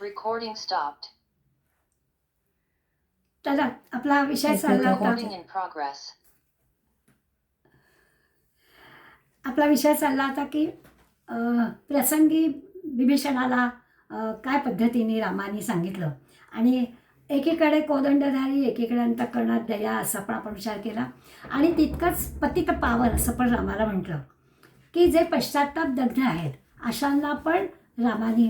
Recording stopped. तर आपला विषय चालला होता Recording in progress. आपला विषय चालला होता की प्रसंगी विभीषणाला काय पद्धतीने रामाने सांगितलं आणि एकीकडे कोदंडधारी एकीकडे अंतःकरणात दया असा पण आपण विचार केला आणि तितकंच पतित पावन असं पण रामाला म्हटलं की जे पश्चाताप दग्ध आहेत अशांना पण रामाने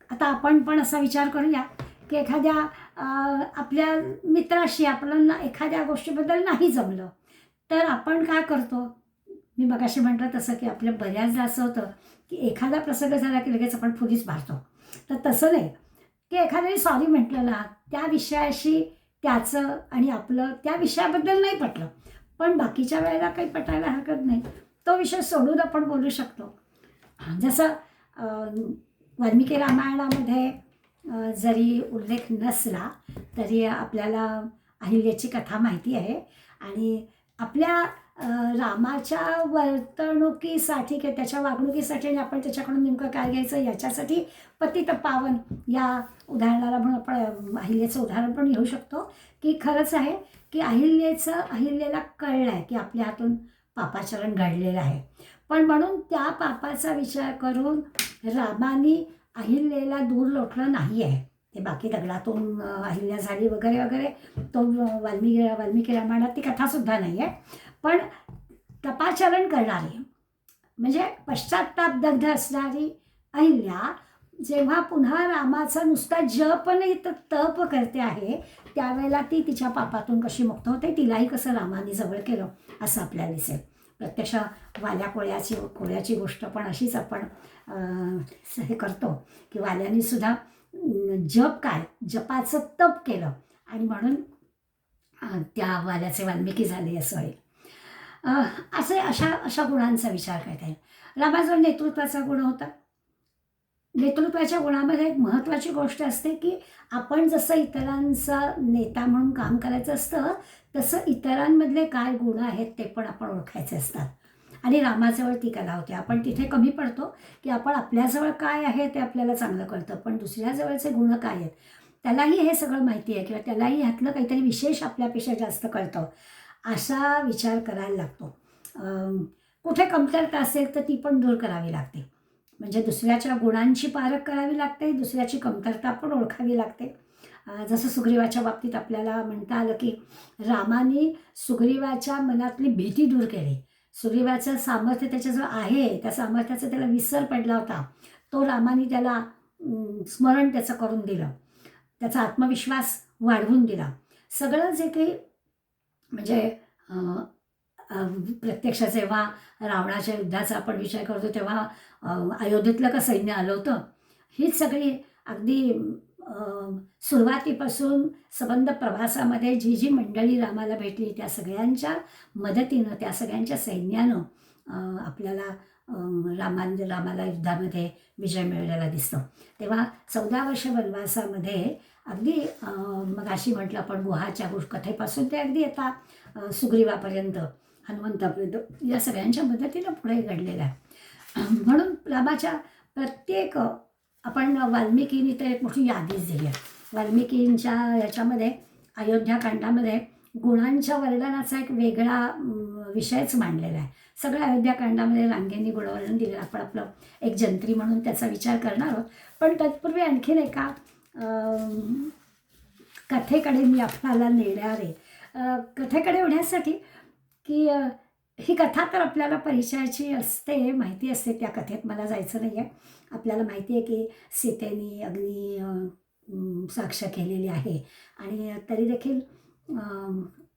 आता आपण पण असा विचार करूया की एखाद्या आपल्या मित्राशी आपल्याला एखाद्या गोष्टीबद्दल नाही जमलं तर आपण काय करतो. मी मगाशी म्हटलं तसं की आपल्या बऱ्याचदा असं होतं की एखादा प्रसंग झाला की लगेच आपण फुलीच मारतो. तर तसं नाही की एखाद्याने सॉरी म्हटलं ना त्या विषयाशी त्याचं आणि आपलं त्या विषयाबद्दल नाही पटलं पण बाकीच्या वेळेला काही पटायला हरकत नाही. तो विषय सोडून आपण बोलू शकतो. जसं वाल्मिकी रामायणामध्ये जरी उल्लेख नसला तरी आपल्याला अहिल्याची कथा माहिती आहे आणि आपल्या रामाच्या वर्तणुकीसाठी किंवा त्याच्या वागणुकीसाठी आणि आपण त्याच्याकडून नेमकं काय घ्यायचं याच्यासाठी पतित पावन या उदाहरणाला म्हणून आपण अहिल्याचं उदाहरण पण घेऊ शकतो की खरंच आहे की अहिल्याला कळलं आहे की आपल्या हातून पापाचरण घडलेलं आहे पण म्हणून त्या पापाचा विचार करून रामाने अहिल्याला दूर लोटलं नाही आहे. ते बाकी दगडातून अहिल्या झाली वगैरे वगैरे तो वाल्मिकी रामायणात ती कथासुद्धा नाही आहे. पण तपाचरण करणारी म्हणजे पश्चाताप दग्ध असणारी अहिल्या जेव्हा पुन्हा रामाचा नुसता जप नाही तर तप करते आहे त्यावेळेला ती तिच्या पापातून कशी मुक्त होते तिलाही कसं रामाने जवळ केलं असं आपल्याला दिसेल. प्रत्यक्ष वाल्या कोळ्याची गोष्ट पण अशीच आपण हे करतो की वाल्याने सुद्धा जपाचं तप केलं आणि म्हणून त्या वाल्याचे वाल्मिकी झाले असं होईल. अशा गुणांचा विचार करता येईल. रामाजवळ नेतृत्वाचा गुण होता. नेतृत्वाच्या गुणामध्ये एक महत्त्वाची गोष्ट असते की आपण जसं इतरांचा नेता म्हणून काम करायचं असतं तसं इतरांमधले काय गुण आहेत ते पण आपण ओळखायचे असतात आणि रामाजवळ ती कला होती. आपण तिथे कमी पडतो की आपण आपल्याजवळ काय आहे ते आपल्याला चांगलं कळतं पण दुसऱ्याजवळचे गुण काय आहेत त्यालाही हे सगळं माहिती आहे किंवा त्यालाही ह्यातलं काहीतरी विशेष आपल्यापेक्षा जास्त कळतं असा विचार करायला लागतो. कुठे कमतरता असेल तर ती पण दूर करावी लागते. म्हणजे दुसऱ्याच्या गुणांची पारख करावी लागते दुसऱ्याची कमतरता पण ओळखावी लागते. जसं सुग्रीवाच्या बाबतीत आपल्याला म्हणता आलं की रामाने सुग्रीवाच्या मनातली भीती दूर केली. सुग्रीवाचं सामर्थ्य त्याच्याजवळ आहे त्या सामर्थ्याचा त्याला विसर पडला होता तो रामाने त्याला स्मरण त्याचं करून दिलं. त्याचा आत्मविश्वास वाढवून दिला. सगळं जे काही म्हणजे प्रत्यक्ष जेव्हा रावणाच्या युद्धाचा आपण विचार करतो तेव्हा अयोध्येतलं का सैन्य आलं होतं हीच सगळी अगदी सुरुवातीपासून संबंध प्रवासामध्ये जी मंडळी रामाला भेटली त्या सगळ्यांच्या मदतीनं त्या सगळ्यांच्या सैन्यानं आपल्याला रामाला युद्धामध्ये विजय मिळवलेला दिसतो. तेव्हा 14 वर्ष वनवासामध्ये अगदी मगाशी म्हटलं आपण गुहाच्या कथेपासून ते अगदी आता सुग्रीवापर्यंत हनुमंतापर्यंत या सगळ्यांच्या मदतीनं पुढे घडलेलं आहे. म्हणून रामाच्या प्रत्येक आपण वाल्मिकीनी तर एक मोठी यादीच दिली आहे. वाल्मिकींच्या ह्याच्यामध्ये अयोध्याकांडामध्ये गुणांच्या वर्णनाचा एक वेगळा विषयच मांडलेला आहे. सगळ्या अयोध्याकांडामध्ये रांगेंनी गुणवर्णन दिलेलं आपण आपलं एक जंत्री म्हणून त्याचा विचार करणार आहोत. पण तत्पूर्वी आणखीन एका कथेकडे मी आपल्याला नेणार आहे. कथेकडे येण्यासाठी की ही कथा तर आपल्याला परिचयाची असते माहिती असते त्या कथेत मला जायचं नाही आहे. आपल्याला माहिती आहे की सीतेने अग्नी साक्ष केलेली आहे आणि तरी देखील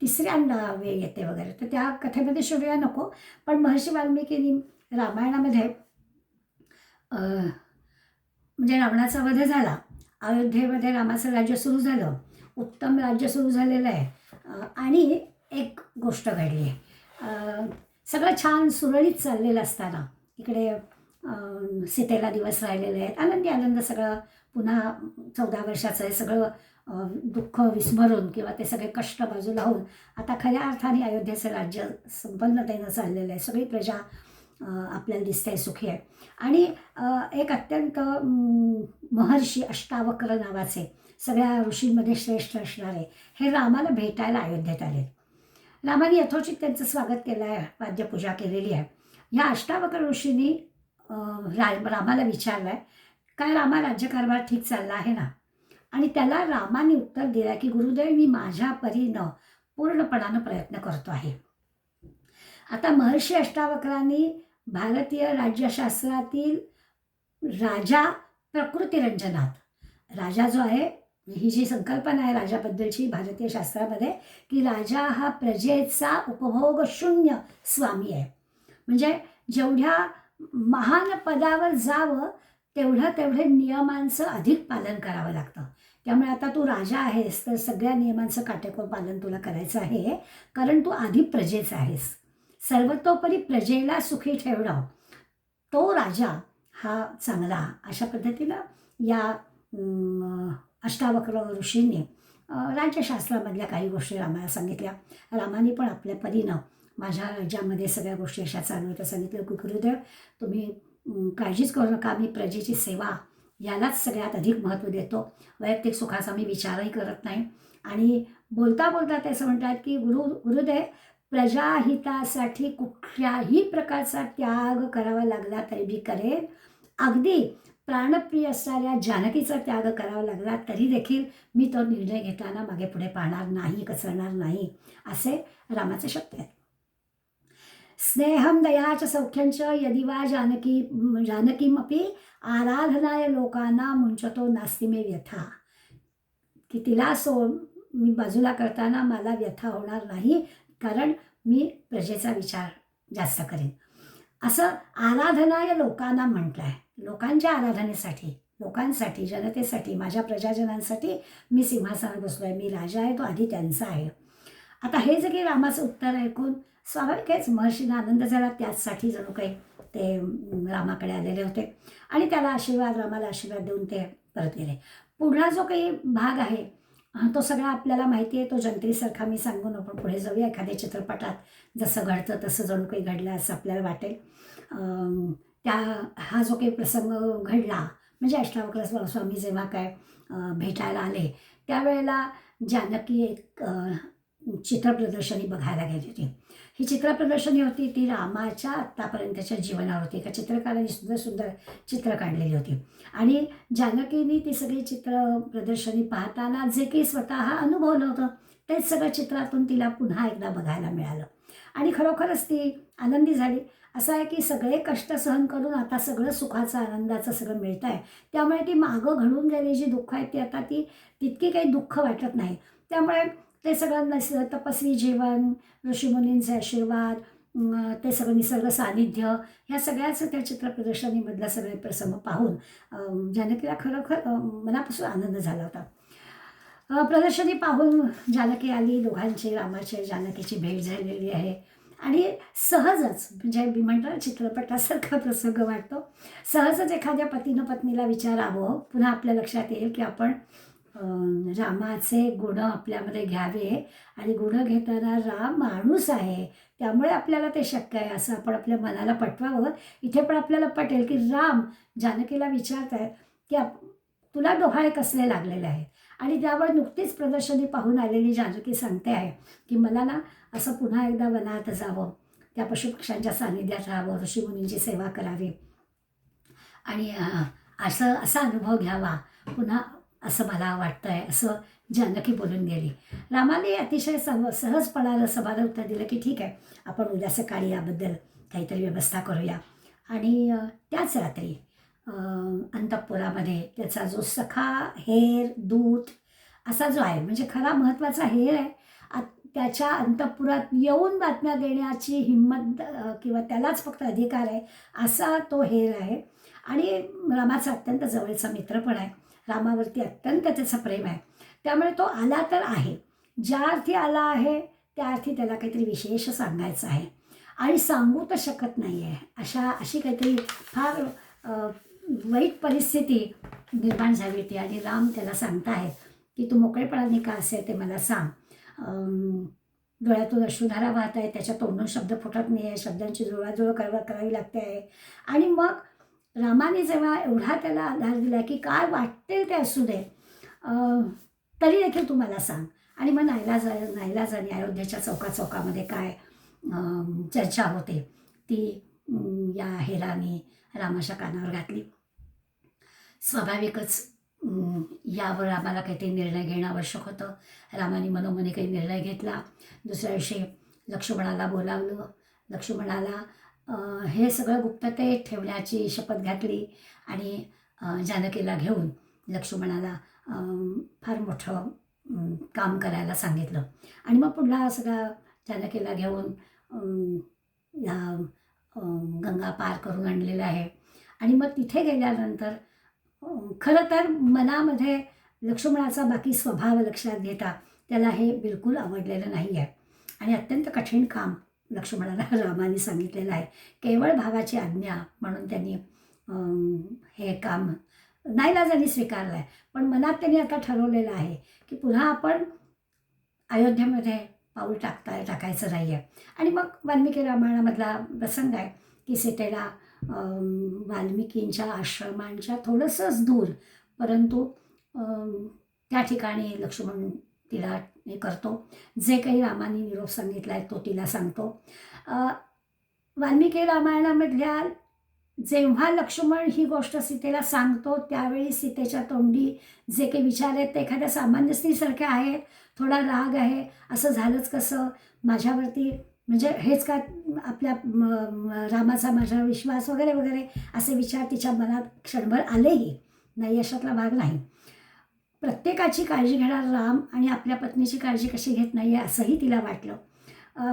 तिसऱ्यांदा वेळ येते वगैरे तर त्या कथेमध्ये शिरूया नको. पण महर्षी वाल्मिकींनी रामायणामध्ये म्हणजे रावणाचा वध झाला अयोध्येमध्ये रामाचं राज्य सुरू झालं उत्तम राज्य सुरू झालेलं आहे आणि एक गोष्ट घडली आहे. सगळं छान सुरळीत चाललेलं असताना इकडे सीतेला दिवस राहिलेले आहेत आनंद सगळं पुन्हा 14 वर्षाचं आहे सगळं दुःख विस्मरून किंवा ते सगळे कष्ट बाजूला होऊन आता खऱ्या अर्थाने अयोध्येचं राज्य संपन्नतेनं चाललेलं आहे. सगळी प्रजा आपल्याला दिसतंय सुखी आहे. आणि एक अत्यंत महर्षी अष्टावक्र नावाचे सगळ्या ऋषींमध्ये श्रेष्ठ असणारे हे रामाला भेटायला अयोध्येत आले. रामाने यथोचित त्यांचं स्वागत केलं आहे, वाद्यपूजा केलेली आहे. ह्या अष्टावक्र ऋषींनी रामाला विचारलं आहे, काय रामा राज्यकारभार ठीक चालला आहे ना? आणि त्याला रामाने उत्तर दिलं की गुरुदेव, मी माझ्या परीनं पूर्णपणानं प्रयत्न करतो आहे. आता महर्षी अष्टावक्रांनी भारतीय राज्यशास्त्रातील राजा प्रकृतिरंजनात, राजा जो आहे, ही जी संकल्पना आहे राजाबद्दलची भारतीय शास्त्रामध्ये, की राजा हा प्रजेचा उपभोग शून्य स्वामी आहे. म्हणजे जेवढ्या महान पदावर जावं तेवढे नियमांचं अधिक पालन करावं लागतं. त्यामुळे आता तू राजा आहेस तर सगळ्या नियमांचं काटेकोर पालन तुला करायचं आहे, कारण तू आधी प्रजेचा आहेस. सर्वतोपरी प्रजेला सुखी ठेवणं, तो राजा हा चांगला. अशा पद्धतीनं या अष्टावक्र ऋषींनी राज्यशास्त्रामधल्या काही गोष्टी रामाला सांगितल्या. रामाने पण आपल्या परीनं माझ्या राज्यामध्ये सगळ्या गोष्टी अशा चालू आहेत सांगितलं की गुरुदेव, तुम्ही काळजीच करू नका, मी प्रजेची सेवा यालाच सगळ्यात अधिक महत्त्व देतो. वैयक्तिक सुखाचा मी विचारही करत नाही. आणि बोलता बोलता ते असं म्हणतात की गुरुदेव, प्रजाहितासाठी कुठल्याही प्रकारचा त्याग करावा लागला तरी मी करेन. अगदी प्राणप्रिय असणाऱ्या जानकीचा त्याग करावा लागला तरी देखील मी तो निर्णय घेताना मागे पुढे पाहणार नाही, कचरणार नाही, असे रामाचे शब्द आहेत. स्नेहम दयाच सौख्यंच यदि वा जानकीमपि आराधनाय लोकांना मुंचतो नास्ति मे व्यथा. की तिला मी बाजूला करताना मला व्यथा होणार नाही, कारण मी प्रजेचा विचार जास्त करेन. असं आराधनाय लोकांना म्हटलं आहे. लोकांच्या आराधनेसाठी, लोकांसाठी, जनतेसाठी, माझ्या प्रजाजनांसाठी मी सिंहासनावर बसलो आहे. मी राजा आहे, तो आधी त्यांचा आहे. आता हे जे काही रामाचं उत्तर ऐकून स्वाभाविकच महर्षींना आनंद झाला. त्याचसाठी जणू काही ते रामाकडे आलेले होते आणि त्याला रामाला आशीर्वाद देऊन ते परत गेले. पुढला जो काही भाग आहे तो सगळा आपल्याला माहिती आहे. तो जंत्रीसारखा मी सांगून आपण पुढे जाऊया. एखाद्या चित्रपटात जसं घडतं तसं जणू काही घडलं असं आपल्याला वाटेल. हा जो काही प्रसंग घडला म्हणजे अष्टावक्र स्वामी जेव्हा काय भेटायला आले त्यावेळेला जानकी एक चित्रप्रदर्शनी बघायला गेली होती. ही चित्रप्रदर्शनी होती ती रामाच्या आत्तापर्यंतच्या जीवनावर होती. एका चित्रकारांनी सुंदर सुंदर चित्र काढलेली होती आणि जानकीने ती सगळी चित्रप्रदर्शनी पाहताना जे काही स्वतः अनुभवलं होतं तेच सगळं चित्रातून तिला पुन्हा एकदा बघायला मिळालं आणि खरोखरच ती आनंदी झाली. असं आहे की सगळे कष्ट सहन करून आता सगळं सुखाचं आनंदाचं सगळं मिळतं आहे. त्यामुळे ती मागं घडून गेलेली जी दुःख आहेत ती आता ती तितकी काही दुःख वाटत नाही. त्यामुळे ते सगळं तपस्वी जीवन, ऋषीमुनींचे आशीर्वाद, ते सगळं निसर्ग सानिध्य, ह्या सगळ्याचं त्या चित्रप्रदर्शनीमधला सगळे प्रसंग पाहून जानकीला खरोखर मनापासून आनंद झाला होता. प्रदर्शनी पाहून जानकी आली. दोघांची, रामाची जानकीची भेट झालेली आहे आणि सहजच म्हणजे मी म्हणतो चित्रपटासारखा प्रसंग वाटतो. सहजच एखाद्या पतीनं पत्नीला विचारावं, पुन्हा आपल्या लक्षात येईल की आपण रामाचे गुण आपल्यामध्ये घ्यावे आणि गुण घेताना राम माणूस आहे त्यामुळे आपल्याला ते शक्य आहे असं आपण आपल्या मनाला पटवावं. इथे पण आपल्याला पटेल की राम जानकीला विचारत आहेत की तुला डोहाळे कसले लागलेले आहेत आणि त्यावर नुकतीच प्रदर्शनी पाहून आलेली जानकी सांगते आहे की मला ना असं पुन्हा एकदा वनात जावं, त्या पशुपक्ष्यांच्या सानिध्यात राहावं, ऋषीमुनींची सेवा करावी आणि असा अनुभव घ्यावा पुन्हा असं मला वाटतं आहे, असं जानकी बोलून गेली. रामाने अतिशय सहजपणानं सभाला उत्तर दिलं की ठीक आहे, आपण उद्या सकाळी याबद्दल काहीतरी व्यवस्था करूया. आणि त्याच रात्री अंतःपुरामध्ये त्याचा जो सखा, हेर, दूत असा जो आहे म्हणजे खरा महत्त्वाचा हेर आहे, त्याच्या अंतःपुरात येऊन बातम्या देण्याची हिंमत किंवा त्यालाच फक्त अधिकार आहे असा तो हेर आहे. आणि रामाचा अत्यंत जवळचा मित्र पण आहे. रामावरती अत्यंत त्याचं प्रेम आहे. त्यामुळे तो आला तर आहे, ज्या अर्थी आला आहे त्या अर्थी त्याला काहीतरी विशेष सांगायचं आहे आणि सांगू तर शकत नाही आहे. अशी काहीतरी फार वाईट परिस्थिती निर्माण झाली होती आणि राम त्याला सांगता आहेत की तू मोकळेपणाने का असेल ते मला सांग. डोळ्यातून अश्रुधारा वाहत आहे, त्याच्या तोंडून शब्द फुटत नाही आहे, शब्दांची जुळवाजुळव करावी लागते आहे. आणि मग रामाने जेव्हा एवढा त्याला आधार दिला की काय वाटतील ते असू दे, तरी देखील तू मला सांग. आणि मग नाईलाजाने अयोध्येच्या चौकामध्ये काय चर्चा होते ती या हेराने रामाच्या कानावर घातली. स्वाभाविकच यावर आम्हाला काहीतरी निर्णय घेणं आवश्यक होतं. रामाने मनोमनी काही निर्णय घेतला. दुसऱ्या दिवशी लक्ष्मणाला बोलावलं. लक्ष्मणाला हे सगळं गुप्ततेत ठेवण्याची शपथ घातली आणि जानकीला घेऊन लक्ष्मणाला फार मोठं काम करायला सांगितलं. आणि मग पुढला सगळा जानकीला घेऊन या गंगा पार करून आणलेलं आहे. आणि मग तिथे गेल्यानंतर खरं तर मनामध्ये लक्ष्मणाचा बाकी स्वभाव लक्षात घेता त्याला हे बिलकुल आवडलेलं नाही आहे. आणि अत्यंत कठीण काम लक्ष्मणाला रामाने सांगितलेलं आहे. केवळ भावाची आज्ञा म्हणून त्यांनी हे काम नाईलाजाने स्वीकारलं आहे. पण मनात त्यांनी आता ठरवलेलं आहे की पुन्हा आपण अयोध्येमध्ये पाऊल टाकायचं नाही आहे. आणि मग वाल्मिकी रामायणामधला प्रसंग आहे की सीतेला वाल्मिकींच्या आश्रमांच्या थोडंसंच दूर, परंतु त्या ठिकाणी लक्ष्मण तिला हे करतो. जे काही रामाने निरोप सांगितला आहे तो तिला सांगतो. वाल्मिकी रामायणामधल्या जेव्हा लक्ष्मण ही गोष्ट सीतेला सांगतो त्यावेळी सीतेच्या तोंडी जे काही विचार आहेत ते एखाद्या सामान्य स्त्रीसारखे आहेत. थोडा राग आहे, असं झालंच कसं माझ्यावरती, म्हणजे हेच का आपल्या रामाचा माझ्यावर विश्वास वगैरे वगैरे असे विचार तिच्या मनात क्षणभर आलेही नाही, अशातला भाग नाही. प्रत्येकाची काळजी घेणारा राम आणि आपल्या पत्नीची काळजी कशी घेत नाही आहे असंही तिला वाटलं.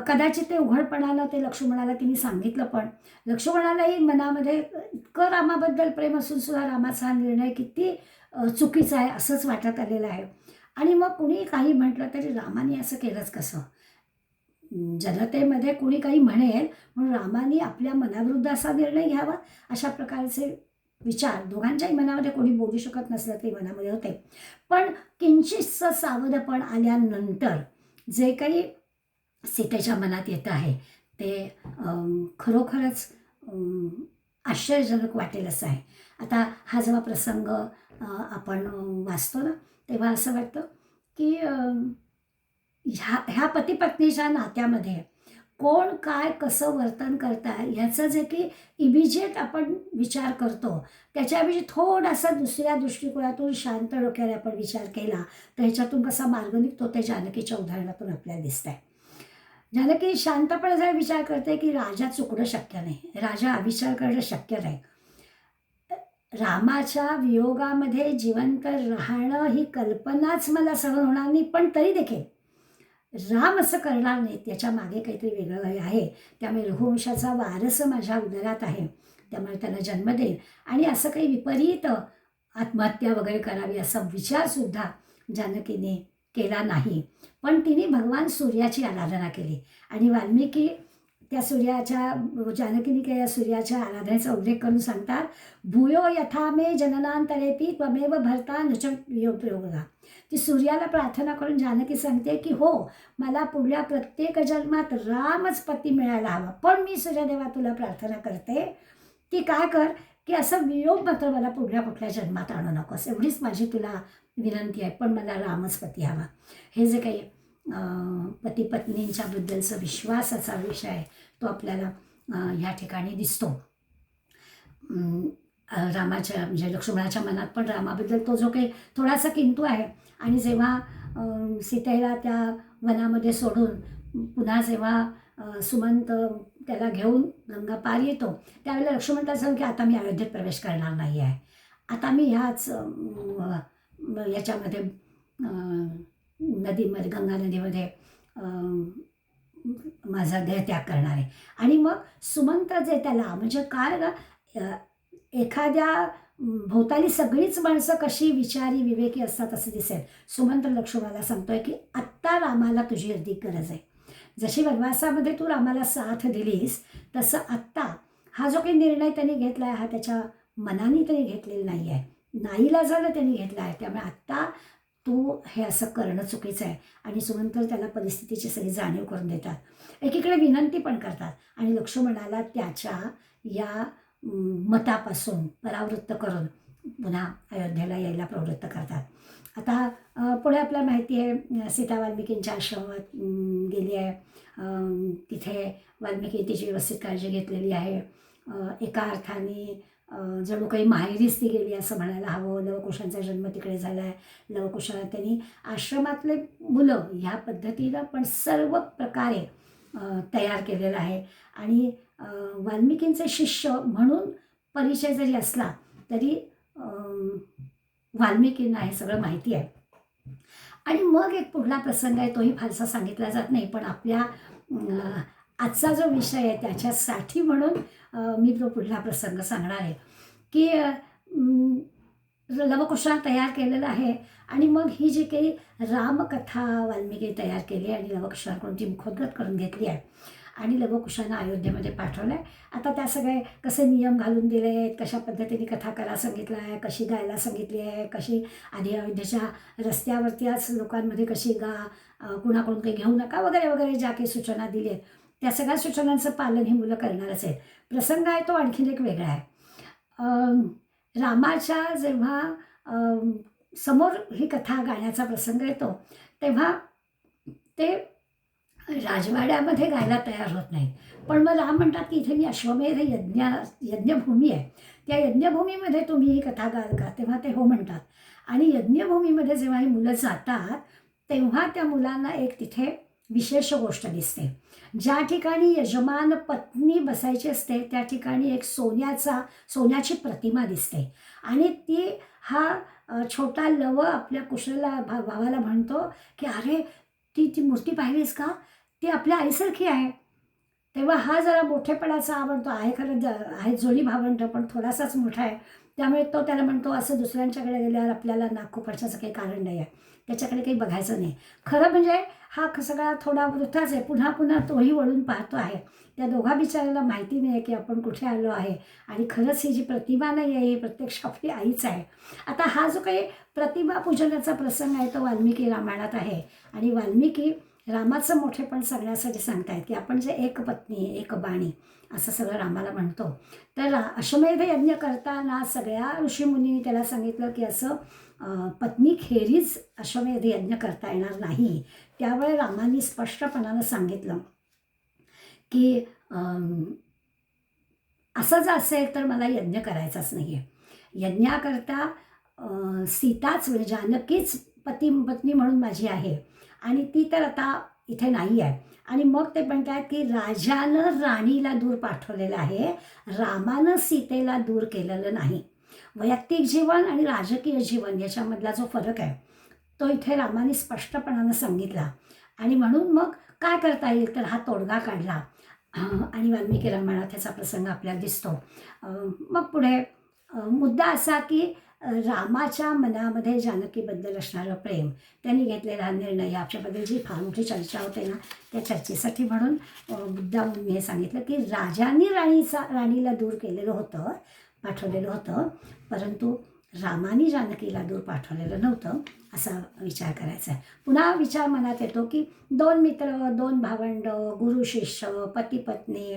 कदाचित ते उघडपणानं ते लक्ष्मणाला तिने सांगितलं, पण लक्ष्मणालाही मनामध्ये इतकं रामाबद्दल प्रेम असून सुद्धा रामाचा हा निर्णय किती चुकीचा आहे असंच वाटत आलेलं आहे. आणि मग कुणी काही म्हटलं तरी रामाने असं केलंच कसं, जनतेमध्ये कुणी काही म्हणेल म्हणून रामाने आपल्या मनाविरुद्ध असा निर्णय घ्यावा, अशा प्रकारचे विचार दोघांच्याही मनामध्ये कोणी बोलू शकत नसलं तरी मनामध्ये होते. पण किंचितसं सावधपण आल्यानंतर जे काही सीतेच्या मनात येतं आहे ते खरोखरच आश्चर्यजनक वाटेल असं आहे. आता हा जेव्हा प्रसंग आपण वाचतो ना तेव्हा असं वाटतं की ह्या पती पत्नीच्या नात्यामध्ये कोण काय कसं वर्तन करताय ह्याचं जे की इमिजिएट आपण विचार करतो त्याच्याऐवजी थोडासा दुसऱ्या दृष्टिकोनातून शांत डोक्याने आपण विचार केला तर ह्याच्यातून कसा मार्ग निघतो ते जानकीच्या उदाहरणातून आपल्याला दिसत आहे. जानकी शांतपणे जर विचार करते की राजा चुकणं शक्य नाही, राजा अविचार करणं शक्य नाही, रामाच्या वियोगामध्ये जिवंत राहणं ही कल्पनाच मला सहन होणार नाही, पण तरी देखील राम असं करणार नाही, त्याच्या मागे काहीतरी वेगळं आहे. त्यामुळे रघुवंशाचा वारस माझ्या उदरात आहे, त्यामुळे त्याला जन्म देईल आणि असं काही विपरीत आत्महत्या वगैरे करावी असा विचारसुद्धा जानकीने केला नाही. पण तिने भगवान सूर्याची आराधना केली आणि वाल्मिकी त्या जानकीने केलेल्या सूर्याच्या आराधनेचा उल्लेख करून सांगतात, भूयो यथा मे जननांतरेपी त्वमेव भरता नच प्रयोगा. ती सूर्याला प्रार्थना करून जानकी सांगते की हो, मला पुढल्या प्रत्येक जन्मात रामच पती मिळायला हवा, पण मी सूर्यदेवा तुला प्रार्थना करते की काय कर की असं वियोग मात्र मला पुढल्या कुठल्या जन्मात आणू नकोस, एवढीच माझी तुला विनंती आहे, पण मला रामच पती हवा. हे जे काही पती पत्नींच्याबद्दलचा विश्वासाचा विषय आहे तो आपल्याला ह्या ठिकाणी दिसतो. रामाच्या म्हणजे लक्ष्मणाच्या मनात पण रामाबद्दल तो जो काही थोडासा किंतु आहे. आणि जेव्हा सीतेला त्या वनामध्ये सोडून पुन्हा जेव्हा सुमंत त्याला घेऊन गंगा पार येतो त्यावेळेला लक्ष्मण त्याला सांगतो की आता मी अयोध्येत प्रवेश करणार नाही आहे, आता मी ह्याच याच्यामध्ये नदीमध्ये गंगा नदीमध्ये माझा देहत्याग करणार आहे. आणि मग सुमंत जे त्याला म्हणजे काय ना, एखाद्या भोवताली सगळीच माणसं कशी विचारी विवेकी असतात असं दिसेल. सुमंत लक्ष्मणाला सांगतोय की आत्ता रामाला तुझी अधिक गरज आहे. जशी वनवासामध्ये तू रामाला साथ दिलीस तसं आत्ता हा जो काही निर्णय त्यांनी घेतला आहे हा त्याच्या मनाने त्यांनी घेतलेला नाही आहे, नाईलाजाने त्यांनी घेतला आहे. त्यामुळे आत्ता तू हे असं करणं चुकीचं आहे. आणि सुमंत त्याला परिस्थितीची सगळी जाणीव करून देतात. एकीकडे विनंती पण करतात आणि लक्ष्मणाला त्याच्या या मतापासून परावृत्त करून पुन्हा अयोध्येला यायला प्रवृत्त करतात. आता पुढे आपल्याला माहिती आहे सीता वाल्मिकींच्या आश्रमात गेली आहे. तिथे वाल्मिकी तिची व्यवस्थित काळजी घेतलेली आहे. एका अर्थाने जणू काही माहेरीच ती गेली असं म्हणायला हवं. लवकुशांचा जन्म तिकडे झाला आहे. लवकुशाला त्यांनी आश्रमातले मुलं ह्या पद्धतीनं पण सर्व प्रकारे तयार केलेलं आहे. आणि वाल्मिकींचे शिष्य म्हणून परिचय जरी असला तरी वाल्मिकींना हे सगळं माहिती आहे. आणि मग एक पुढला प्रसंग आहे, तोही फारसा सांगितला जात नाही, पण आपल्या आजचा जो विषय आहे त्याच्यासाठी म्हणून मी तो पुढला प्रसंग सांगणार आहे की लवकुशा तयार केलेलं आहे. आणि मग ही जी काही रामकथा वाल्मिकी तयार केली आणि लवकुशाकडून ती मुखोद्गत करून घेतली आहे आणि लवकुशांना अयोध्येमध्ये पाठवलं आहे. आता त्या सगळे कसे नियम घालून दिले आहेत, कशा पद्धतीने कथा करायला सांगितलं आहे, कशी गायला सांगितली आहे, कशी आधी अयोध्येच्या रस्त्यावरती आज लोकांमध्ये कशी कुणाकडून काही घेऊ नका वगैरे वगैरे ज्या काही सूचना दिली आहेत त्या सगळ्या सूचनांचं पालन ही मुलं करणारच आहेत. प्रसंग आहे तो आणखीन एक वेगळा आहे. रामाच्या जेव्हा समोर ही कथा गाण्याचा प्रसंग येतो तेव्हा ते राजवाड्यामध्ये गायला तयार होत नाही. पण मग राम म्हणतात की इथे मी अश्वमेध यज्ञभूमी आहे, त्या यज्ञभूमीमध्ये तुम्ही ही कथा गाल का? तेव्हा ते हो म्हणतात. आणि यज्ञभूमीमध्ये जेव्हा ही मुलं जातात तेव्हा त्या मुलांना एक तिथे विशेष गोष्ट दिसते. ज्या ठिकाणी यजमान पत्नी बसायची असते त्या ठिकाणी एक सोन्याची प्रतिमा दिसते. आणि ती हा छोटा लव आपल्या कुशला भावाला म्हणतो की अरे ती मूर्ती पाहिलीस का? ती आपल्या आईसारखी आहे. तेव्हा हा जरा मोठेपणाचा म्हणतो आहे, खरं आहे जोडी भावंड पण थोडासाच मोठा आहे. त्यामुळे तो त्याला म्हणतो असं दुसऱ्यांच्याकडे गेल्यावर आपल्याला नाक खुपसण्याचं काही कारण नाही आहे, त्याच्याकडे काही बघायचं नाही. खरं म्हणजे हा सगळा थोडा वृथाच आहे. पुन्हा पुन्हा तोही वळून पाहतो आहे. त्या दोघा बिचाराला माहिती नाही आहे की आपण कुठे आलो आहे आणि खरंच ही जी प्रतिमा नाही आहे ही प्रत्यक्ष आपली आईच आहे. आता हा जो काही प्रतिमा पूजनाचा प्रसंग आहे तो वाल्मिकी रामायणात आहे. आणि वाल्मिकी रामाचं मोठेपण सांगण्यासाठी सांगतायत की आपण जे एक पत्नी एक बाणी असं सगळं रामाला म्हणतो. तर अश्वमेध यज्ञ करताना सगळ्या ऋषीमुनींनी त्याला सांगितलं की असं पत्नी खेरीज अश्वमेध यज्ञ करता येणार नाही. त्यावेळी रामाने स्पष्टपणानं सांगितलं की असं जर असेल तर मला यज्ञ करायचाच नाही आहे. यज्ञाकरता सीताच म्हणजे जानकीच पत्नी म्हणून माझी आहे आणि ती तर आता इथे नाही आहे. आणि मग ते म्हणतात की राजानं राणीला दूर पाठवलेलं आहे, रामानं सीतेला दूर केलेलं नाही. वैयक्तिक जीवन आणि राजकीय जीवन याच्यामधला जो फरक आहे तो इथे रामाने स्पष्टपणानं सांगितला. आणि म्हणून मग काय करता येईल तर हा तोडगा काढला आणि वाल्मिकी रामायणात त्याचा प्रसंग आपल्याला दिसतो. मग पुढे मुद्दा असा की रामाच्या मनामध्ये जानकीबद्दल असणारं प्रेम, त्यांनी घेतलेला निर्णय याच्याबद्दल जी फार मोठी चर्चा होते ना त्या चर्चेसाठी म्हणून मुद्दामून मी हे सांगितलं की राजांनी राणीला दूर केलेलं होतं, पाठवलेलं होतं, परंतु रामाने जानकीला दूर पाठवलेलं नव्हतं असा विचार करायचा आहे. पुन्हा विचार मनात येतो की दोन मित्र, दोन भावंड, गुरु शिष्य, पती पत्नी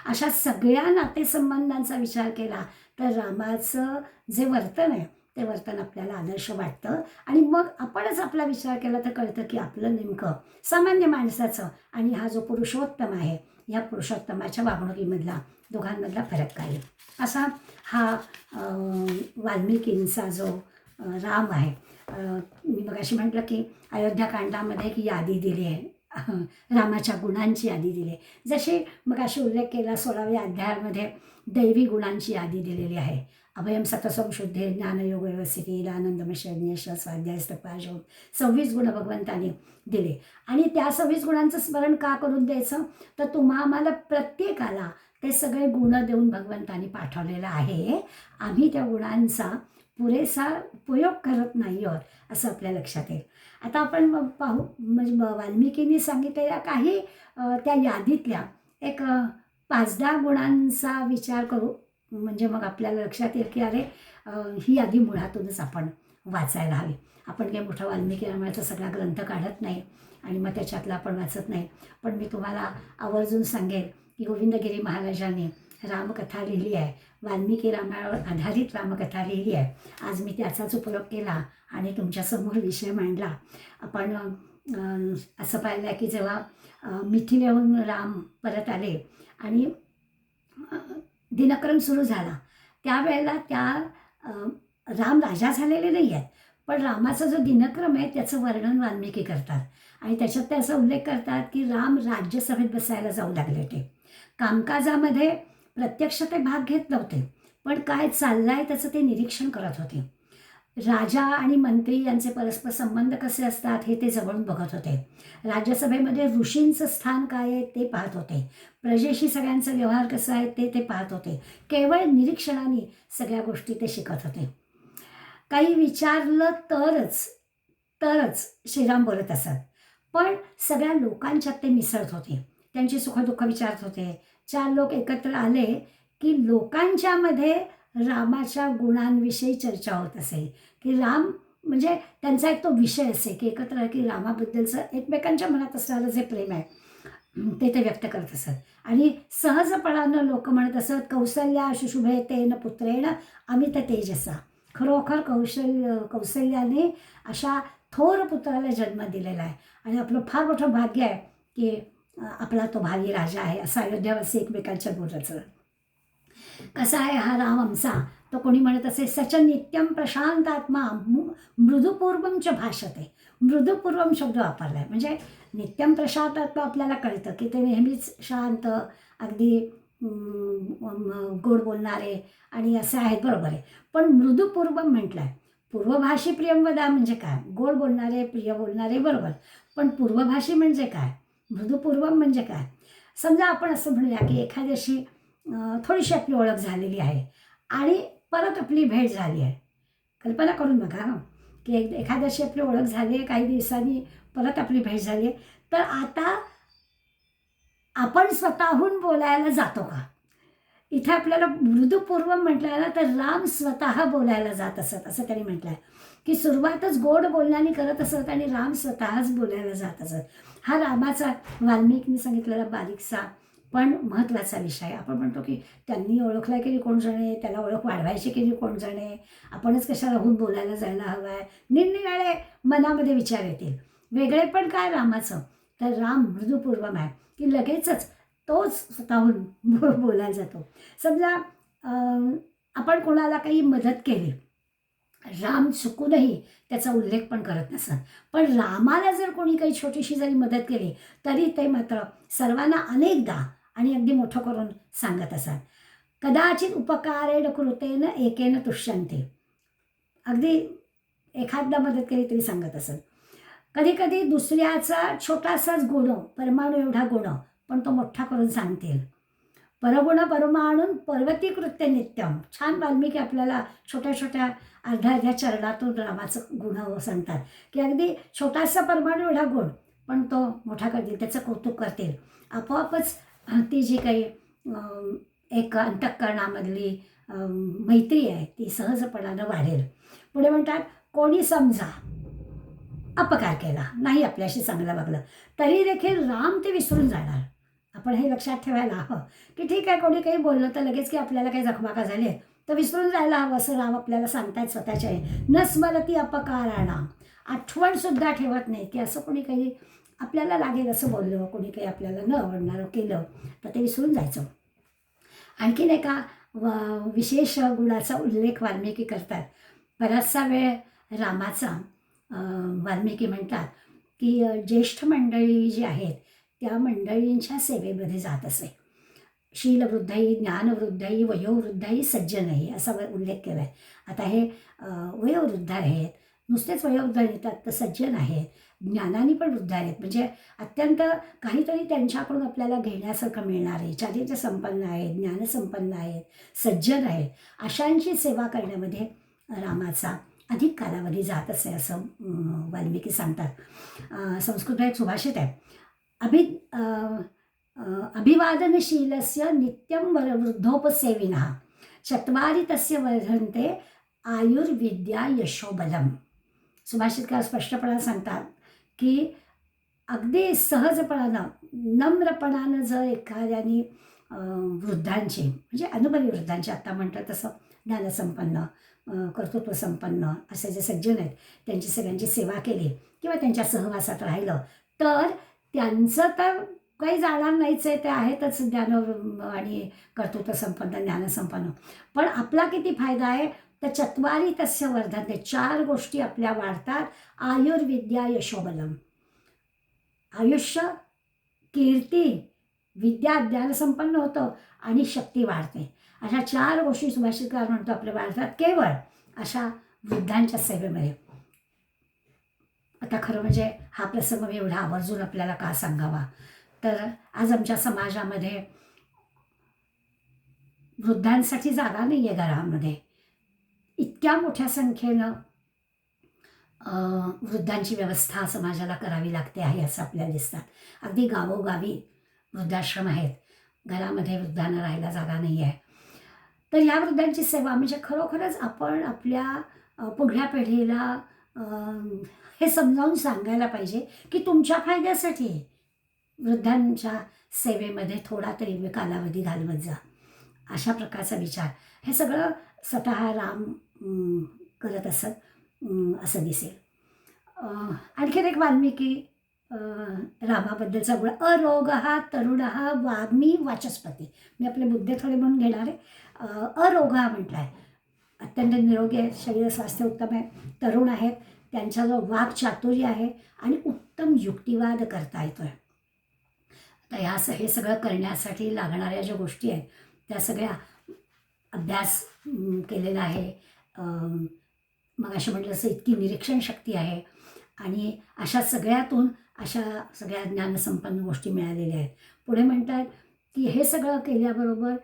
अशा सगळ्या नातेसंबंधांचा विचार केला तर रामाचं जे वर्तन आहे ते वर्तन आपल्याला आदर्श वाटतं. आणि मग आपणच आपला विचार केला तर कळतं की आपलं नेमकं सामान्य माणसाचं आणि हा जो पुरुषोत्तम आहे या पुरुषोत्तमाच्या वागणुकीमधला दोघांमधला फरक काय असा हा वाल्मिकींचा जो राम आहे. मी मगाशी म्हटलं की अयोध्याकांडामध्ये एक यादी दिली आहे, रामाच्या गुणांची यादी दिली आहे. जशी मगाशी उल्लेख केला 16व्या अध्यायामध्ये दैवी गुणांची यादी दिलेली आहे. अभयम सतसंशुद्धे ज्ञानयोग व्यवस्थिती आनंदमशन्यश स्वाध्यायस्तपाजो 26 गुण भगवंतांनी दिले. आणि त्या 26 गुणांचं स्मरण का करून द्यायचं तर आम्हाला प्रत्येकाला ते सगळे गुण देऊन भगवंतांनी पाठवलेलं आहे. आम्ही त्या गुणांचा पुरेसा उपयोग करत नाही आहोत असं आपल्या लक्षात येईल. आता आपण पाहू म्हणजे वाल्मिकींनी सांगितलेल्या काही त्या यादीतल्या एक 5-10 गुणांचा विचार करू म्हणजे मग आपल्याला लक्षात येईल की अरे ही यादी मुळातूनच आपण वाचायला हवी. आपण काही मोठा वाल्मिकी रामायणाचा सगळा ग्रंथ काढत नाही आणि मग त्याच्यातला आपण वाचत नाही. पण मी तुम्हाला आवर्जून सांगेल की गोविंदगिरी महाराजांनी रामकथा लिहिली आहे, वाल्मिकी रामायणावर आधारित रामकथा लिहिली आहे. आज मी त्याचाच उपयोग केला आणि तुमच्यासमोर विषय मांडला. आपण असं पाहिलं आहे की जेव्हा मिथिलेहून राम परत आले आणि दिनक्रम सुरू झाला, त्यावेळेला राम राजा झालेले नाही आहेत, पण रामाचा जो दिनक्रम आहे त्याचं वर्णन वाल्मिकी करतात आणि त्याच्यात ते असा उल्लेख करतात की राम राज्यसभेत बसायला जाऊ लागले होते. कामकाजामध्ये प्रत्यक्ष ते भाग घेत नव्हते, पण काय चाललं आहे त्याचं ते निरीक्षण करत होते. राजा आणि मंत्री यांचे परस्पर संबंध कसे असतात हे ते जवळून बघत होते. राज्यसभेमध्ये ऋषींचं स्थान काय आहे ते पाहत होते. प्रजेशी सगळ्यांचा व्यवहार कसा आहे ते पाहत होते. केवळ निरीक्षणाने सगळ्या गोष्टी ते शिकत होते. काही विचारलं तरच श्रीराम बोलत असत, पण सगळ्या लोकांच्यात ते मिसळत होते. त्यांची सुखदुःख विचारत होते. 4 लोक एकत्र आले की लोकांच्यामध्ये रामाच्या गुणांविषयी चर्चा होत असे, की राम म्हणजे त्यांचा एक तो विषय असे की एकत्र की रामाबद्दलचं एकमेकांच्या मनात असणारं जे प्रेम आहे ते व्यक्त करत असत. आणि सहजपणानं लोक म्हणत असत, कौसल्या शुशुभे तेन पुत्रेण अमित तेजसा. खरोखर कौसल्याने अशा थोर पुत्राला जन्म दिलेला आहे आणि आपलं फार मोठं भाग्य आहे की आपला तो भावी राजा आहे, असं अयोध्यावासी एकमेकांच्या बोलायचं. कसा आहे हा राम आमचा, तो कोणी म्हणत असे, सच नित्यम प्रशांतात्मा मृदुपूर्वम च भाषते. मृदुपूर्वम शब्द वापरला आहे, म्हणजे नित्यम प्रशांतात्मा आपल्याला कळतं की ते नेहमीच शांत, अगदी गोड बोलणारे आणि असे आहेत, बरोबर आहे. पण मृदुपूर्वम म्हटलं आहे. पूर्वभाषी प्रियंवदा म्हणजे काय? गोड बोलणारे, प्रिय बोलणारे, बरोबर. पण पूर्वभाषी म्हणजे काय? मृदुपूर्वम म्हणजे काय? समजा आपण असं म्हणूया की एखाद्याशी थोडीशी आपली ओळख झालेली आहे आणि परत आपली भेट झाली आहे. कल्पना करून बघा की एखाद्याशी आपली ओळख झाली आहे, काही दिवसांनी परत आपली भेट झाली आहे, तर आता आपण स्वतःहून बोलायला जातो का? इथे आपल्याला मृदुपूर्वम म्हटलं ना, तर राम स्वतः बोलायला जात असत असं त्यांनी म्हटलं आहे की सुरुवातच गोड बोलण्याने करत असत आणि राम स्वतःच बोलायला जात असत. हा रामाचा वाल्मिकीने सांगितलेला बारीकसा पण महत्त्वाचा विषय. आपण म्हणतो की त्यांनी ओळखला की कोण जणे, त्याला ओळख वाढवायची की कोण जणे, आपणच कशाला होऊन बोलायला जायला हवं आहे, निरनिराळे मनामध्ये विचार येतील. वेगळे पण काय रामाचं, तर राम मृदुपूर्वम आहे की लगेचच तोच स्वतःहून बोलायला जातो. समजा आपण कोणाला काही मदत केली, राम चुकूनही त्याचा उल्लेख पण करत नसत, पण रामाला जर कोणी काही छोटीशी जरी मदत केली तरी ते मात्र सर्वांना अनेकदा आणि अगदी मोठं करून सांगत असत. कदाचित उपकारेण कृतेन एकेन तुष्यन्ते. अगदी एखादा मदत केली तरी सांगत असत. कधी कधी दुसऱ्याचा छोटासाच गुण, परमाणू एवढा गुण, पण तो मोठा करून सांगतील. परगुण परमाणून पर्वती कृत्य नित्यम. छान वाल्मिकी आपल्याला छोट्या छोट्या अर्ध्या चरणातून रामाचं गुण सांगतात की अगदी छोटासा परमाणू एवढा गुण, पण तो मोठा करतील, त्याचं कौतुक करतील. आपोआपच ती जी काही एक अंतःकरणामधली मैत्री आहे ती सहजपणानं वाढेल. पुढे म्हणतात, कोणी समजा अपकार केला, नाही आपल्याशी चांगलं वागलं, तरी देखील राम ते विसरून जाणार. आपण हे लक्षात ठेवायला हवं की ठीक आहे, कोणी काही बोललं तर लगेच की आपल्याला काही जखमाका झाले तर विसरून जायला हवं, असं राम आपल्याला सांगतायत स्वतःच्या. न स्मरती अपकाराणाम. आठवणसुद्धा ठेवत नाही की असं कोणी काही आपल्याला लागेल असं बोललं, कोणी काही आपल्याला न आवडणारं केलं तर ते विसरून जायचं. आणखीन एका विशेष गुणाचा उल्लेख वाल्मिकी करतात. बराचसा वेळ रामाचा वाल्मिकी म्हणतात की ज्येष्ठ मंडळी जी आहेत त्या मंडळींच्या सेवेमध्ये जात असे. शीलवृद्धई, ज्ञानवृद्धई, वयोवृद्धई, सज्जनही असा उल्लेख केला आहे. आता हे वयोवृद्ध आहेत, नुसतेच वयोवृद्ध येतात तर सज्जन आहेत, ज्ञानाने पण वृद्ध आहेत, म्हणजे अत्यंत काहीतरी त्यांच्याकडून आपल्याला घेण्यासारखं मिळणार आहे, चारित्र्य संपन्न आहेत, ज्ञानसंपन्न आहेत, सज्जन आहेत, अशांची सेवा करण्यामध्ये रामाचा अधिक कालावधी जात असे असं वाल्मिकी सांगतात. संस्कृतात एक सुभाषित आहे, अभिवादनशीलस्य नित्यं वृद्धोपसेविनः चत्वारि तस्य वर्धन्ते आयुर्विद्या यशोबलम. सुभाषितकार स्पष्टपणे सांगतात की अगदी सहजपणानं नम्रपणानं जर एखाद्याने वृद्धांची म्हणजे अनुभवी वृद्धांची आत्ता म्हणतात तसं ज्ञानसंपन्न कर्तृत्वसंपन्न असे जे सज्जन आहेत त्यांची सगळ्यांची सेवा केली किंवा त्यांच्या सहवासात राहिलं तर त्यांचं तर काही जाणार नाहीच आहे, ते आहेतच ज्ञान आणि कर्तृत्वसंपन्न ज्ञानसंपन्न. पण आपला किती फायदा आहे तर चत्वारी तस्य वर्धन्ते, 4 गोष्टी आपल्या वाढतात. आयुर्विद्या यशोबलम, आयुष्य, कीर्ती, विद्या ज्ञानसंपन्न होतं आणि शक्ती वाढते. अशा 4 गोष्टी सुभाषितकार म्हणतो आपल्या वाढतात केवळ अशा वृद्धांच्या सेवेमध्ये. आता खरं म्हणजे हा प्रसंग मी एवढा आवर्जून आपल्याला का सांगावा तर आज आमच्या समाजामध्ये वृद्धांसाठी जागा नाही आहे घरामध्ये. इतक्या मोठ्या संख्येनं वृद्धांची व्यवस्था समाजाला करावी लागते आहे असं आपल्याला दिसतात. अगदी गावोगावी वृद्धाश्रम आहेत, घरामध्ये वृद्धांना राहायला जागा नाही आहे. तर या वृद्धांची सेवा म्हणजे खरोखरच आपण आपल्या पुढल्या पिढीला हे समजावून सांगायला पाहिजे की तुमच्या फायद्यासाठी वृद्धांच्या सेवेमध्ये थोडा तरी कालावधी घालवत जा. अशा प्रकारचा विचार हे सगळं स्वतः राम करत असत असं दिसेल. आणखीन एक वाल्मिकी रामाबद्दलचा गुण, अरोगः तरुणः वाग्मी वाचस्पती. मी आपले मुद्दे थोडे म्हणून घेणार आहे. अरोगः म्हटलं आहे, अत्यंत निरोगी आहे, शरीर स्वास्थ्य उत्तम आहे, तरुण आहेत, त्यांच्याजवळ वाक्चातुर्य आहे आणि उत्तम युक्तिवाद करता येतो आहे. तर हे सगळं करण्यासाठी लागणाऱ्या ज्या गोष्टी आहेत त्या सगळ्या अभ्यास केलेला आहे. मग असे म्हटलं असं इतकी निरीक्षण शक्ती आहे आणि अशा सगळ्यातून अशा सगळ्या ज्ञानसंपन्न गोष्टी मिळालेल्या आहेत. पुढे म्हणतात की हे सगळं केल्याबरोबर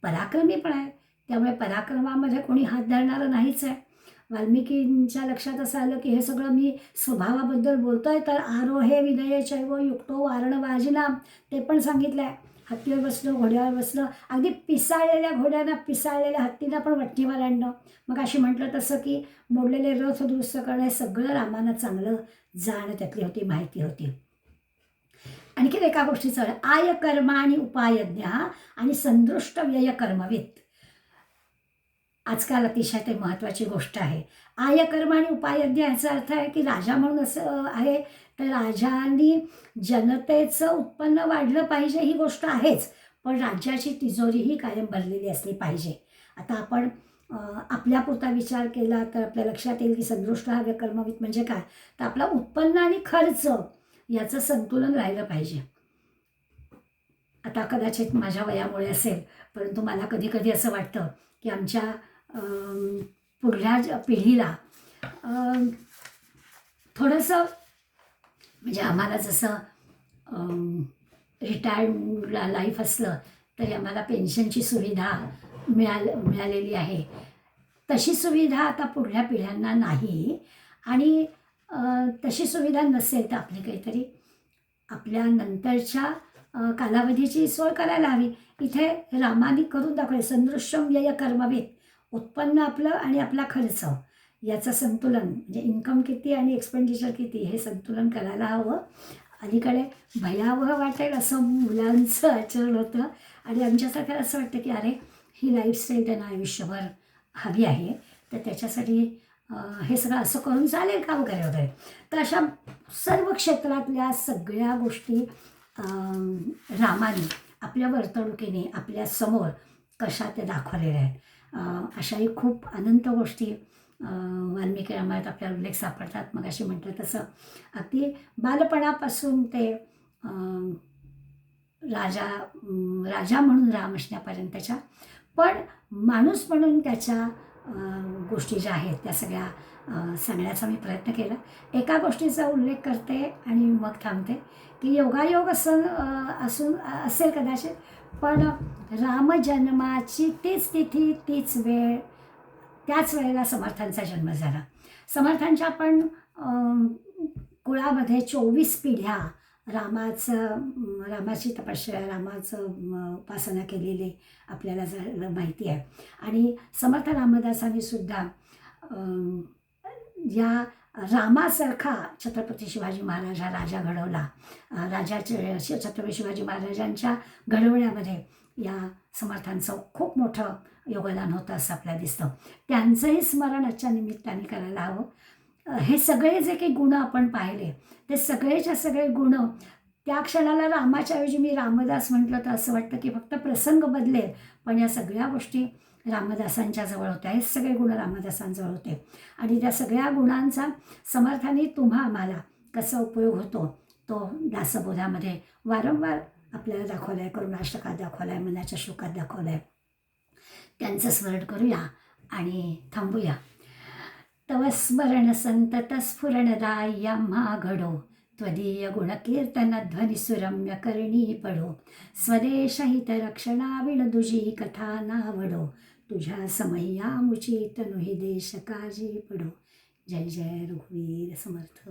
पराक्रमी पण आहे, त्यामुळे पराक्रमामध्ये कोणी हात धरणारं नाहीच आहे. वाल्मिकींच्या लक्षात असं आलं की हे सगळं मी स्वभावाबद्दल बोलतोय तर आरोहे विनये चैव युक्तो वारणवाजिनाम, ते पण सांगितलं आहे. हत्तीवर बसलं, घोड्यावर बसलं, अगदी पिसाळलेल्या घोड्यांना पिसाळलेल्या हत्तीला पण वठणीवर आणणं. मग अशी म्हटलं तसं की मोडलेले रथ दुरुस्त करणं, हे सगळं रामानं चांगलं जाणं त्यातली होती, माहिती होती. आणखीन एका गोष्टीचं, आय कर्म आणि उपायज्ञ आणि संदृष्ट व्यय कर्मवित. आजकाल अतिशय ते महत्त्वाची गोष्ट आहे. आय कर्म आणि उपायज्ञ याचा अर्थ आहे की राजा म्हणून असं आहे तर राजांनी जनतेचं उत्पन्न वाढलं पाहिजे ही गोष्ट आहेच, पण राज्याची तिजोरीही कायम भरलेली असली पाहिजे. आता आपण आपल्यापुरता विचार केला तर आपल्या लक्षात येईल की संदृष्ट हा व्यकर्मवित म्हणजे काय, तर आपला उत्पन्न आणि खर्च याचं संतुलन राहिलं पाहिजे. आता कदाचित माझ्या वयामुळे असेल, परंतु मला कधी कधी असं वाटतं की आमच्या पुढल्या पिढीला थोडंसं म्हणजे आम्हाला जसं रिटायर्ड लाईफ असलं तरी आम्हाला पेन्शनची सुविधा मिळालेली आहे, तशी सुविधा आता पुढल्या पिढ्यांना नाही. आणि तशी सुविधा नसेल तर आपली काहीतरी आपल्या नंतरच्या कालावधीची सोय करायला हवी. इथे रामाने करून दाखवले, संदृश्यम व्यय कर्मवित, उत्पन्न आपलं आणि आपला खर्च याचं संतुलन म्हणजे इन्कम किती आणि एक्सपेंडिचर किती हे संतुलन करायला हवं. अलीकडे भयावह वाटेल असं मुलांचं आचरण होतं आणि आमच्यासारखं असं वाटतं की अरे ही लाईफस्टाईल त्यांना आयुष्यभर हवी आहे, तर त्याच्यासाठी हे सगळं असं करून चालेल का वगैरे वगैरे. तर अशा सर्व क्षेत्रातल्या सगळ्या गोष्टी रामाने आपल्या वर्तणुकीने आपल्यासमोर कशा ते दाखवलेल्या आहेत. अशाही खूप अनंत गोष्टी वाल्मिकी रामायणात आपल्याला उल्लेख सापडतात. मग अशी म्हटलं तसं अगदी बालपणापासून ते राजा म्हणून राम असण्यापर्यंतच्या, पण माणूस म्हणून त्याच्या गोष्टी ज्या आहेत त्या सगळ्या सांगण्याचा मी प्रयत्न केला. एका गोष्टीचा उल्लेख करते आणि मग थांबते की योगायोग असेल कदाचित, पण रामजन्माची तीच तिथी तीच वेळ त्याच वेळेला समर्थांचा जन्म झाला. समर्थांच्या पण कुळामध्ये 24 पिढ्या रामाची तपश्चर्या, रामाचं उपासना केलेली आपल्याला माहिती आहे. आणि समर्थ रामदासांनी सुद्धा या रामासारखा छत्रपती शिवाजी महाराज हा राजा घडवला. छत्रपती शिवाजी महाराजांच्या घडवण्यामध्ये या समर्थांचं खूप मोठं योगदान होतं असं आपल्याला दिसतं. त्यांचंही स्मरण आजच्या निमित्ताने करायला हवं. हे सगळे जे काही गुण आपण पाहिले ते सगळेच्या सगळे गुण त्या क्षणाला रामाच्या ऐवजी मी रामदास म्हटलं तर असं वाटतं की फक्त प्रसंग बदलेल, पण या सगळ्या गोष्टी रामदासांच्या जवळ होत्या. हे सगळे गुण रामदासांजवळ होते आणि त्या सगळ्या गुणांचा समर्थाने आम्हाला कसा उपयोग होतो तो दासबोधामध्ये वारंवार आपल्याला दाखवला आहे, करुणाष्टकात दाखवला आहे, मनाच्या शोकात दाखवला आहे. त्यांचं स्मरण करूया आणि थांबूया. तव स्मरण संतत स्फुरणदायी आम्हा घडो, त्वदीय गुणकीर्तन ध्वनिसुरम्य करणी पडो, स्वदेशहित रक्षणा विणदुजी कथा नावडो, तुझ्या समय्या मुची तनुहि देश काजी पडो. जय जय रघुवीर समर्थ.